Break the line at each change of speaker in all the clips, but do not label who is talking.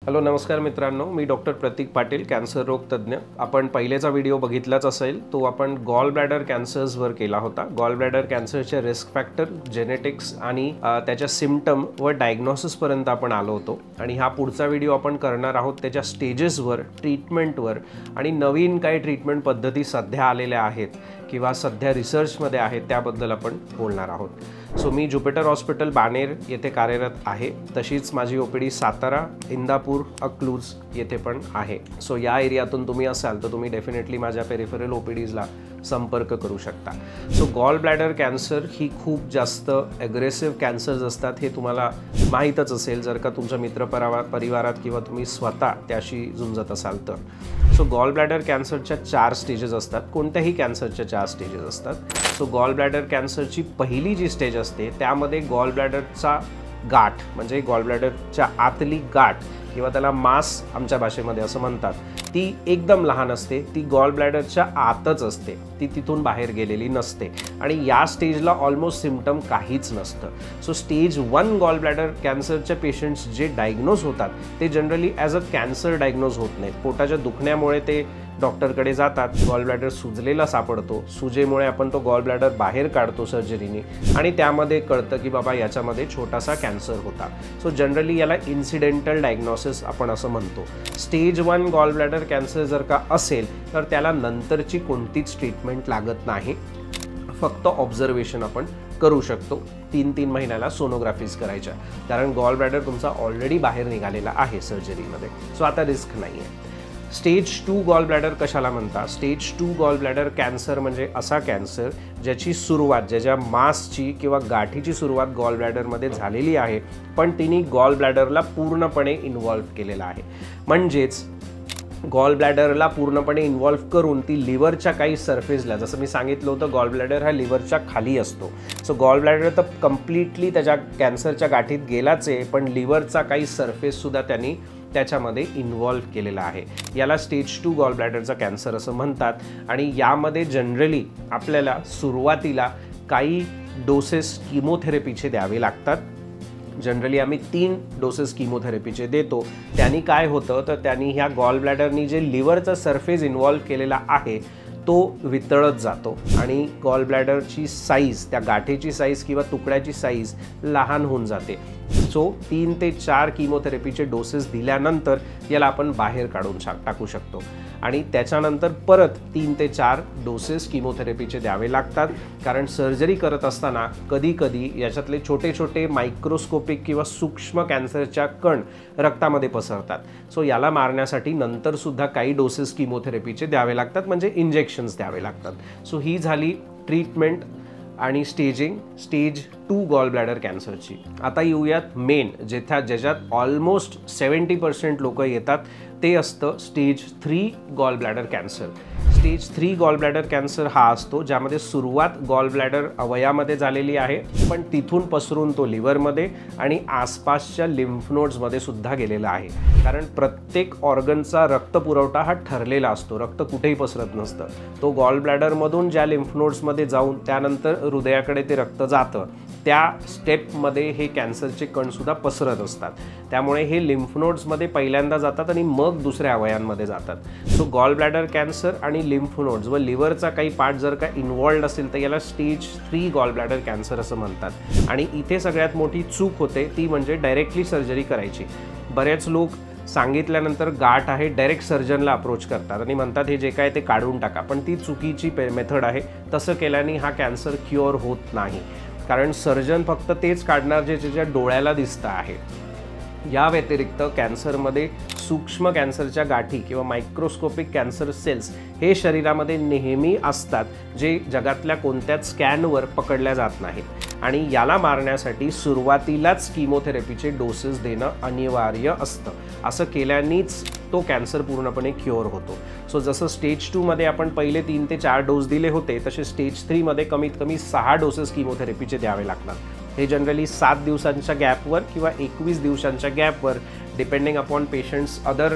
Hello नमस्कार मित्रांनो, मी doctor प्रतीक Patil, cancer रोग तज्ञ. आपण पहिलेचा व्हिडिओ बघितलाच असेल. तो आपण गॉल ब्लॅडर कॅन्सर्सवर केला होता. गॉल ब्लॅडर कॅन्सरचे रिस्क फॅक्टर, जेनेटिक्स आणि त्याच्या सिम्पटम व डायग्नोसिसपर्यंत आपण आलो होतो. आणि हा पुढचा व्हिडिओ आपण करणार आहोत त्याच्या स्टेजेसवर, ट्रीटमेंटवर आणि नवीन काही ट्रीटमेंट पद्धती सध्या आलेल्या आहेत किंवा सध्या रिसर्चमध्ये आहेत त्याबद्दल आपण बोलणार आहोत. सो मी ज्युपिटर हॉस्पिटल बाणेर येथे कार्यरत आहे. तशीच माझी ओपीडी सातारा, इंदापूर, अकलूज येथे पण आहे. सो या एरियातून तुम्ही असाल तर तुम्ही डेफिनेटली माझ्या पेरिफेरल ओपीडीजला संपर्क करू शकता. सो गॉल ब्लॅडर कॅन्सर ही खूप जास्त ॲग्रेसिव्ह कॅन्सर्स असतात, हे तुम्हाला माहीतच असेल जर का तुमच्या परिवारात किंवा तुम्ही स्वतः त्याशी झुंजत असाल तर. सो गॉल ब्लॅडर कॅन्सरच्या 4 स्टेजेस असतात. कोणत्याही कॅन्सरच्या 4 स्टेजेस असतात. सो गॉल ब्लॅडर कॅन्सरची पहिली जी स्टेज असते त्यामध्ये गॉल ब्लॅडरचा गाठ म्हणजे गॉल ब्लॅडरच्या आतली गाठ किंवा त्याला मास आमच्या भाषेमध्ये असं म्हणतात, ती एकदम लहान असते. ती गॉल ब्लॅडरच्या आतच असते, ती तिथून बाहेर गेलेली नसते आणि या स्टेजला ऑलमोस्ट सिम्पटम काहीच नसतं. सो स्टेज 1 गॉल ब्लॅडर कॅन्सरचे पेशंट्स जे डायग्नोज होतात ते generally as a cancer diagnose होत नाहीत. पोटाच्या दुखण्यामुळे ते डॉक्टरकडे जातात, गॉल ब्लॅडर सुजलेला सापडतो, सुजेमुळे आपण तो गॉल ब्लॅडर बाहेर काढतो सर्जरीने आणि त्यामध्ये कळतं की बाबा याच्यामध्ये छोटासा कॅन्सर होता. सो जनरली याला इन्सिडेंटल डायग्नोसिस आपण असं म्हणतो. स्टेज 1 गॉल ब्लॅडर कॅन्सर जर का असेल तर त्याला नंतरची कोणतीच ट्रीटमेंट लागत नाही, फक्त ऑब्झर्वेशन आपण करू शकतो. 3-3 महिन्याला सोनोग्राफीज करायच्या, कारण गॉल ब्लॅडर तुमचा ऑलरेडी बाहेर निघालेला आहे सर्जरीमध्ये. सो आता रिस्क नाही आहे. स्टेज 2 गॉल ब्लॅडर कशाला म्हणतात? स्टेज 2 गॉल ब्लॅडर कॅन्सर म्हणजे असा कॅन्सर ज्याची सुरुवात, ज्याच्या मासची किंवा गाठीची सुरुवात गॉल ब्लॅडरमध्ये झालेली आहे, पण तिने गॉल ब्लॅडरला पूर्णपणे इन्व्हॉल्व्ह केलेला आहे. म्हणजेच गॉल ब्लॅडरला पूर्णपणे इन्व्हॉल्व्ह करून ती लिव्हरच्या काही सरफेसला, जसं मी सांगितलं होतं गॉल ब्लॅडर हा लिव्हरच्या खाली असतो. सो गॉल ब्लॅडर तर कम्प्लिटली त्याच्या कॅन्सरच्या गाठीत गेलाच आहे, पण लिव्हरचा काही सरफेससुद्धा त्यांनी त्याच्यामध्ये इन्व्हॉल्व्ह केलेला आहे. याला स्टेज 2 गॉल ब्लॅडरचा कॅन्सर असं म्हणतात. आणि यामध्ये जनरली आपल्याला सुरुवातीला काही डोसेस किमोथेरपीचे द्यावे लागतात. जनरली आम्ही 3 डोसेस किमोथेरपीचे देतो. त्यांनी काय होतं तर त्यांनी ह्या गॉल ब्लॅडरनी जे लिव्हरचा सरफेस इन्व्हॉल्व्ह केलेला आहे तो वितळत जातो आणि गॉल ब्लॅडरची साईज, त्या गाठीची साईज किंवा तुकड्याची साईज लहान होऊन जाते. सो 3 ते 4 किमोथेरपीचे डोसेस दिल्यानंतर याला आपण बाहेर काढून टाकू शकतो आणि त्याच्यानंतर परत 3 ते 4 डोसेस किमोथेरपीचे द्यावे लागतात, कारण सर्जरी करत असताना कधी याच्यातले छोटे छोटे मायक्रोस्कोपिक किंवा सूक्ष्म कॅन्सरच्या कण रक्तामध्ये पसरतात. सो याला मारण्यासाठी नंतरसुद्धा काही डोसेस किमोथेरपीचे द्यावे लागतात, म्हणजे इंजेक्शन्स द्यावे लागतात. सो ही झाली ट्रीटमेंट आणि स्टेजिंग स्टेज 2 गॉल ब्लॅडर कॅन्सरची. आता येऊयात मेन, ज्याच्यात ऑलमोस्ट 70% लोक येतात, ते असतं stage 3 gall bladder cancer. Stage 3 gall bladder cancer हा असतो ज्यामध्ये सुरुवात गॉल ब्लॅडर अवयामध्ये झालेली आहे, पण तिथून पसरून तो लिव्हरमध्ये आणि आसपासच्या लिम्फ नोड्समध्ये सुद्धा गेलेला आहे. कारण प्रत्येक ऑर्गनचा रक्तपुरवठा हा ठरलेला असतो, रक्त कुठेही पसरत नसतं. तो गॉल ब्लॅडरमधून ज्या लिम्फ नोड्समध्ये जाऊन त्यानंतर हृदयाकडे ते रक्त जातं, त्या स्टेपमध्ये हे कॅन्सरचे कणसुद्धा पसरत असतात. त्यामुळे हे लिम्फ नोड्समध्ये पहिल्यांदा जातात आणि मग दुसऱ्या अवयांमध्ये जातात. सो गॉल ब्लॅडर कॅन्सर आणि लिम्फ नोड्स व लिव्हरचा काही पार्ट जर का इन्व्हॉल्व्ड असेल तर याला स्टेज 3 गॉल ब्लॅडर कॅन्सर असं म्हणतात. आणि इथे सगळ्यात मोठी चूक होते ती म्हणजे डायरेक्टली सर्जरी करायची. बरेच लोक सांगितल्यानंतर गाठ आहे डायरेक्ट सर्जनला अप्रोच करतात आणि म्हणतात हे जे काय ते काढून टाका, पण ती चुकीची मेथड आहे. तसं केल्याने हा कॅन्सर क्युअर होत नाही, कारण सर्जन फक्त तेच काढणार जे त्याच्या डोळ्याला दिसतं आहे. या व्यतिरिक्त कॅन्सरमध्ये सूक्ष्म कॅन्सरच्या गाठी किंवा मायक्रोस्कोपिक कॅन्सर सेल्स हे शरीरामध्ये नेहमी असतात, जे जगातल्या कोणत्याच स्कॅनवर पकडल्या जात नाहीत आणि याला मारण्यासाठी सुरुवातीलाच किमोथेरपीचे डोसेस देणं अनिवार्य असतं. असं केल्यानेच तो कॅन्सर पूर्णपणे क्युअर होतो. सो जसं स्टेज 2 मध्ये आपण पहिले 3 ते 4 डोस दिले होते, तसे स्टेज 3 मध्ये कमीत कमी 6 डोसेस किमोथेरपीचे द्यावे लागतात. हे जनरली 7 दिवसांच्या गॅपवर किंवा 21 दिवसांच्या गॅपवर depending upon patients other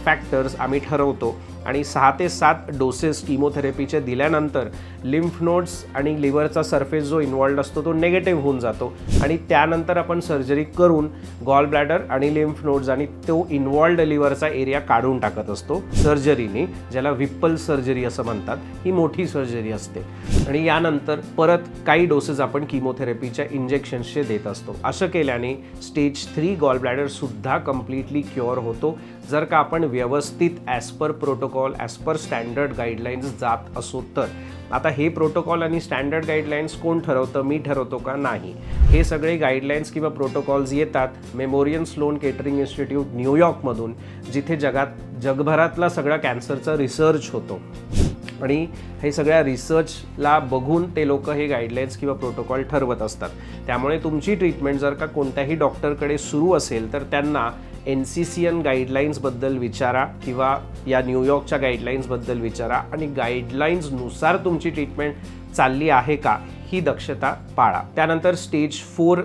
factors आम्ही ठरवतो आणि 6 ते 7 डोसेस किमोथेरपीचे दिल्यानंतर लिम्फ नोड्स आणि लिव्हरचा सरफेस जो इन्व्हॉल्ड असतो तो निगेटिव्ह होऊन जातो आणि त्यानंतर आपण सर्जरी करून गॉल ब्लॅडर आणि लिम्फ नोड्स आणि तो इन्व्हॉल्ड लिव्हरचा एरिया काढून टाकत असतो सर्जरीने, ज्याला विप्पल सर्जरी असं म्हणतात. ही मोठी सर्जरी असते आणि यानंतर परत काही डोसेस आपण किमोथेरपीच्या इंजेक्शन्सचे देत असतो. असं केल्याने स्टेज 3 गॉल ब्लॅडर सुद्धा कम्प्लिटली क्युअर होतो जर का आपण व्यवस्थित as per protocol, as per standard guidelines जात असो तर. आता हे प्रोटोकॉल आणि स्टँडर्ड गाईडलाईन्स कोण ठरवतं? मी ठरवतो का? नाही. हे सगळे गाईडलाईन्स किंवा प्रोटोकॉल्स येतात मेमोरियल स्लोन केटरिंग इन्स्टिट्यूट न्यूयॉर्कमधून, जिथे जगभरातला सगळा कॅन्सरचा रिसर्च होतो आणि हे सगळ्या रिसर्चला बघून ते लोक हे गाईडलाईन्स किंवा प्रोटोकॉल ठरवत असतात. त्यामुळे तुमची ट्रीटमेंट जर का कोणत्याही डॉक्टरकडे सुरू असेल तर त्यांना NCCN गाईडलाईन्सबद्दल विचारा किंवा या न्यूयॉर्कच्या गाईडलाईन्सबद्दल विचारा आणि गाईडलाईन्सनुसार तुमची ट्रीटमेंट चालली आहे का ही दक्षता पाळा. त्यानंतर स्टेज 4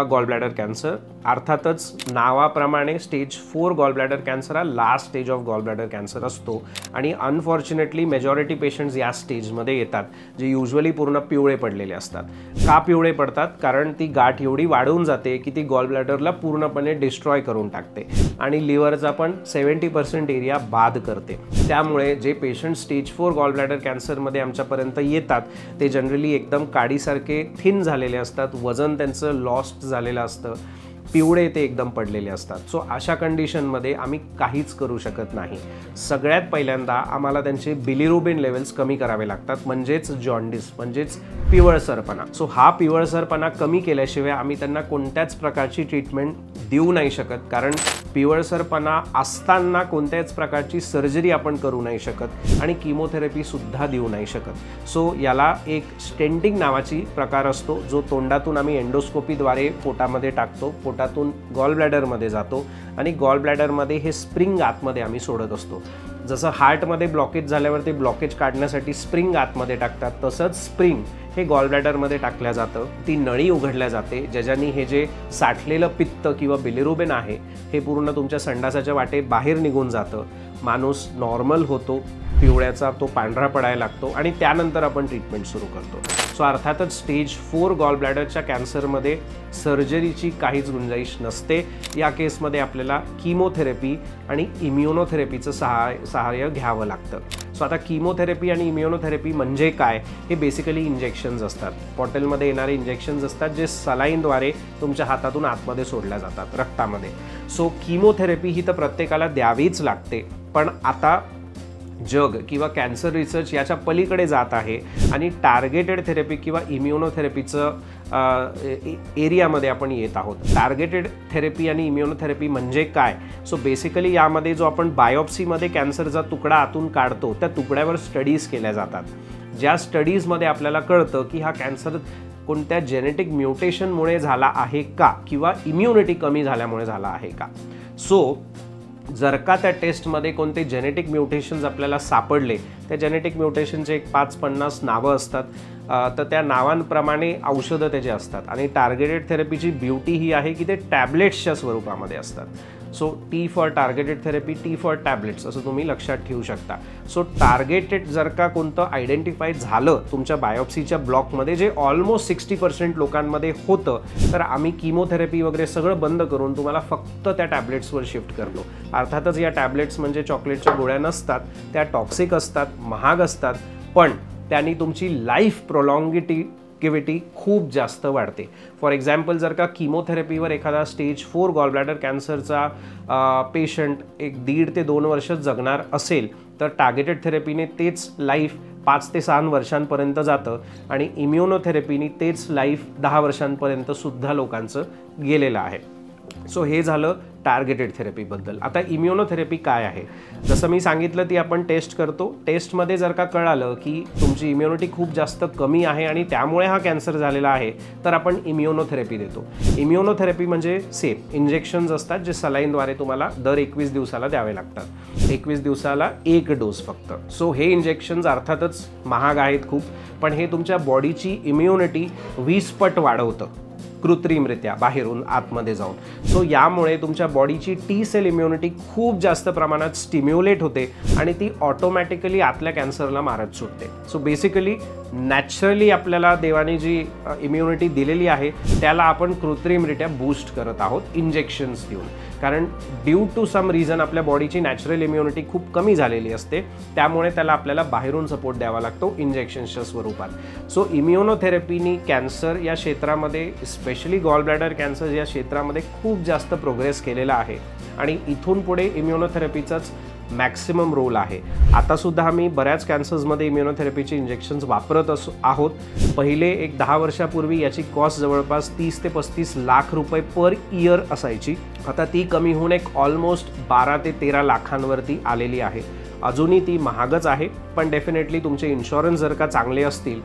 गॉल ब्लॅडर कॅन्सर, अर्थातच नावाप्रमाणे स्टेज 4 गॉल ब्लॅडर कॅन्सर हा last stage of gall bladder cancer असतो आणि अनफॉर्च्युनेटली मेजॉरिटी पेशंट्स या स्टेजमध्ये येतात जे युजली पूर्ण पिवळे पडलेले असतात. का पिवळे पडतात? कारण ती गाठ एवढी वाढून जाते की ती गॉल ब्लॅडरला पूर्णपणे डिस्ट्रॉय करून टाकते आणि लिव्हरचा पण 70% एरिया बाद करते. त्यामुळे जे पेशंट स्टेज 4 गॉल ब्लॅडर कॅन्सरमध्ये आमच्यापर्यंत येतात ते जनरली एकदम काडीसारखे थिन झालेले असतात, वजन त्यांचं लॉस्ट झालेलं असतं, पिवळे ते एकदम पडलेले असतात. सो अशा कंडिशनमध्ये आम्ही काहीच करू शकत नाही. सगळ्यात पहिल्यांदा आम्हाला त्यांचे बिलिरुबिन लेवल्स कमी करावे लागतात, म्हणजेच जॉन्डिस, म्हणजेच पिवळसरपणा. सो हा पिवळसरपणा कमी केल्याशिवाय आम्ही त्यांना कोणत्याच प्रकारची ट्रीटमेंट देऊ नाही शकत, कारण पिवळसरपणा असताना कोणत्याच प्रकारची सर्जरी आपण करू नाही शकत आणि किमोथेरपीसुद्धा देऊ नाही शकत. सो याला एक स्टेंटिंग नावाची प्रकार असतो जो तोंडातून आम्ही एंडोस्कोपीद्वारे पोटामध्ये टाकतो, पोटातून गॉल ब्लॅडरमध्ये जातो आणि गॉल ब्लॅडरमध्ये हे स्प्रिंग आतमध्ये आम्ही सोडत असतो. जसं हार्टमध्ये ब्लॉकेज झाल्यावर ते ब्लॉकेज काढण्यासाठी स्प्रिंग आतमध्ये टाकतात, तसंच स्प्रिंग हे गॉल ब्लॅडरमध्ये टाकलं जातं. ती नळी उघडल्या जाते ज्याच्यानी हे जे साठलेलं पित्त किंवा बिलिरुबिन आहे हे पूर्ण तुमच्या संडासाच्या वाटे बाहेर निघून जातं. माणूस नॉर्मल होतो, पिवळ्याचा तो पांढरा पडायला लागतो आणि त्यानंतर आपण ट्रीटमेंट सुरू करतो. सो अर्थातच स्टेज 4 गॉल ब्लॅडरच्या कॅन्सरमध्ये सर्जरीची काहीच गुंजाईश नसते. या केसमध्ये आपल्याला किमोथेरपी आणि इम्युनोथेरपीचं सहाय्य घ्यावं लागतं. सो आता किमोथेरपी आणि इम्युनोथेरपी म्हणजे काय? हे बेसिकली इंजेक्शन्स असतात, बॉटलमध्ये येणारे इंजेक्शन्स असतात जे सलाईनद्वारे तुमच्या हातातून आतमध्ये सोडल्या जातात रक्तामध्ये. सो किमोथेरपी ही तर प्रत्येकाला द्यावीच लागते, पण आता जग किंवा कॅन्सर रिसर्च याच्या पलीकडे जात आहे आणि टार्गेटेड थेरपी किंवा इम्युनोथेरपीचं एरियामध्ये आपण येत आहोत. टार्गेटेड थेरपी आणि इम्युनोथेरपी म्हणजे काय? सो बेसिकली यामध्ये जो आपण बायोप्सीमध्ये कॅन्सरचा तुकडा आतून काढतो त्या तुकड्यावर स्टडीज केल्या जातात. ज्या स्टडीजमध्ये आपल्याला कळतं की हा कॅन्सर कोणत्या जेनेटिक म्युटेशनमुळे झाला आहे का किंवा इम्युनिटी कमी झाल्यामुळे झाला आहे का. सो जर का त्या टेस्टमध्ये कोणते जेनेटिक म्युटेशन्स आपल्याला सापडले, त्या जेनेटिक म्युटेशनचे एक 5-50 नावं असतात, तर त्या नावांप्रमाणे औषधं त्याचे असतात आणि टार्गेटेड थेरपीची ब्युटी ही आहे की ते टॅबलेट्सच्या स्वरूपामध्ये असतात. So T for targeted therapy, T for tablets असं तुम्ही लक्षात ठेवू शकता. सो टार्गेटेड जर का कोणतं आयडेंटिफाय झालं तुमच्या बायोप्सीच्या ब्लॉकमध्ये, जे ऑलमोस्ट 60% लोकांमध्ये होतं, तर आम्ही किमोथेरपी वगैरे सगळं बंद करून तुम्हाला फक्त त्या टॅबलेट्सवर शिफ्ट करतो. अर्थातच या टॅबलेट्स म्हणजे चॉकलेटच्या गोळ्या नसतात, त्या टॉक्सिक असतात, महाग असतात, पण त्यांनी तुमची लाईफ प्रोलॉंगिटिव्हिटी खूप जास्त वाढते. फॉर एक्झाम्पल जर का किमोथेरपीवर एखादा स्टेज 4 गॉल ब्लॅडर कॅन्सरचा पेशंट 1.5 ते 2 वर्ष जगणार असेल तर टार्गेटेड थेरपीने तेच लाईफ 5 ते 6 वर्षांपर्यंत जातं आणि इम्युनोथेरपीने तेच लाईफ 10 वर्षांपर्यंत सुद्धा लोकांचं गेलेलं आहे. सो हे झालं टार्गेटेड थेरपीबद्दल. आता इम्युनोथेरपी काय आहे? जसं मी सांगितलं ती आपण टेस्ट करतो. टेस्टमध्ये जर का कळालं की तुमची इम्युनिटी खूप जास्त कमी आहे आणि त्यामुळे हा कॅन्सर झालेला आहे तर आपण इम्युनोथेरपी देतो. इम्युनोथेरपी म्हणजे सेम इंजेक्शन्स असतात जे सलाईनद्वारे तुम्हाला दर 21 दिवसाला द्यावे लागतात. 21 दिवसाला 1 डोस फक्त. सो हे इंजेक्शन्स अर्थातच महाग आहेत खूप, पण हे तुमच्या बॉडीची इम्युनिटी 20 पट वाढवतं. कृत्रिमरित्या बाहेरून आतमध्ये जाऊन. सो यामुळे तुमच्या बॉडीची टी सेल इम्युनिटी खूप जास्त प्रमाणात स्टिम्युलेट होते आणि ती ऑटोमॅटिकली आतल्या कॅन्सरला मारत सुटते. सो बेसिकली नॅचरली आपल्याला देवाने जी इम्युनिटी दिलेली आहे त्याला आपण कृत्रिमरित्या बूस्ट करत आहोत इंजेक्शन्स देऊन. कारण ड्यू टू सम रिझन आपल्या बॉडीची नॅचरल इम्युनिटी खूप कमी झालेली असते, त्यामुळे त्याला आपल्याला बाहेरून सपोर्ट द्यावा लागतो इंजेक्शन्सच्या स्वरूपात. सो इम्युनोथेरपीनी कॅन्सर या क्षेत्रामध्ये, स्पेशली गॉल ब्लॅडर कॅन्सर या क्षेत्रामध्ये खूप जास्त प्रोग्रेस केलेला आहे आणि इथून पुढे इम्युनोथेरपीचाच मॅक्सिमम रोल आहे. आतासुद्धा आम्ही बऱ्याच कॅन्सर्समध्ये इम्युनोथेरपीचे इंजेक्शन्स वापरत आहोत. पहिले एक 10 वर्षापूर्वी याची कॉस्ट जवळपास 30 ते 35 लाख रुपये पर इयर असायची. आता ती कमी होऊन एक ऑलमोस्ट 12 ते 13 लाखांवरती आलेली आहे. अजूनही ती महागच आहे, पण डेफिनेटली तुमचे इन्शुरन्स जर का चांगले असतील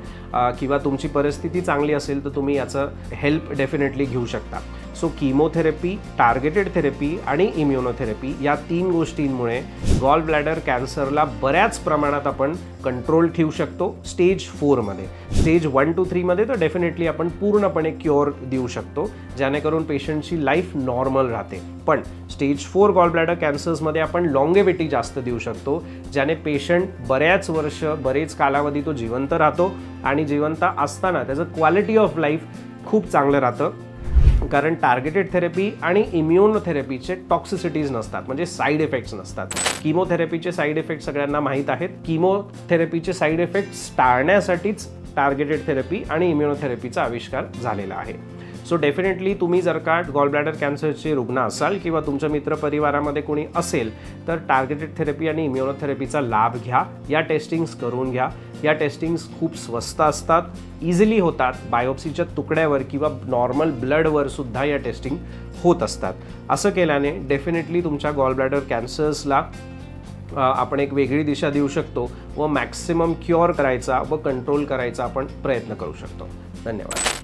किंवा तुमची परिस्थिती चांगली असेल तर तुम्ही याचं हेल्प डेफिनेटली घेऊ शकता. सो कीमोथेरपी, टार्गेटेड थेरपी आणि इम्युनोथेरपी या 3 गोष्टींमुळे गॉल ब्लॅडर कॅन्सरला बऱ्याच प्रमाणात आपण कंट्रोल ठेवू शकतो. स्टेज 4 मध्ये, स्टेज 1 to 3 मध्ये तर डेफिनेटली आपण पूर्णपणे क्युअर देऊ शकतो, जेणेकरून पेशंटची लाईफ नॉर्मल राहते. पण स्टेज 4 गॉल ब्लॅडर कॅन्सर्समध्ये आपण लॉंगेविटी जास्त देऊ शकतो, ज्याने पेशंट बऱ्याच वर्ष, बरेच कालावधी तो जिवंत राहतो आणि जिवंत असताना त्याचं क्वालिटी ऑफ लाईफ खूप चांगलं राहतं. कारण टार्गेटेड थेरपी आणि इम्युनोथेरपीचे टॉक्सिसिटीज नसतात, म्हणजे साईड इफेक्ट्स नसतात. कीमोथेरपीचे साईड इफेक्ट सगळ्यांना माहीत आहेत. कीमोथेरपीचे साईड इफेक्ट्स टाळण्यासाठीच टार्गेटेड थेरपी आणि इम्युनोथेरपीचा आविष्कार झालेला आहे. सो डेफिनेटली तुम्ही जर का गॉल ब्लॅडर कॅन्सरचे रुग्ण असाल किंवा तुमच्या मित्रपरिवारामध्ये कोणी असेल तर टार्गेटेड थेरपी आणि इम्युनोथेरपीचा लाभ घ्या. या टेस्टिंग्स करून घ्या. या टेस्टिंग्स खूप स्वस्त असतात, इझिली होतात. बायोप्सीच्या तुकड्यावर किंवा नॉर्मल ब्लडवर सुद्धा या टेस्टिंग होत असतात. असं केल्याने डेफिनेटली तुमच्या गॉल ब्लॅडर कॅन्सर्सला आपण एक वेगळी दिशा देऊ शकतो व मॅक्सिमम क्युअर करायचा व कंट्रोल करायचा आपण प्रयत्न करू शकतो. धन्यवाद.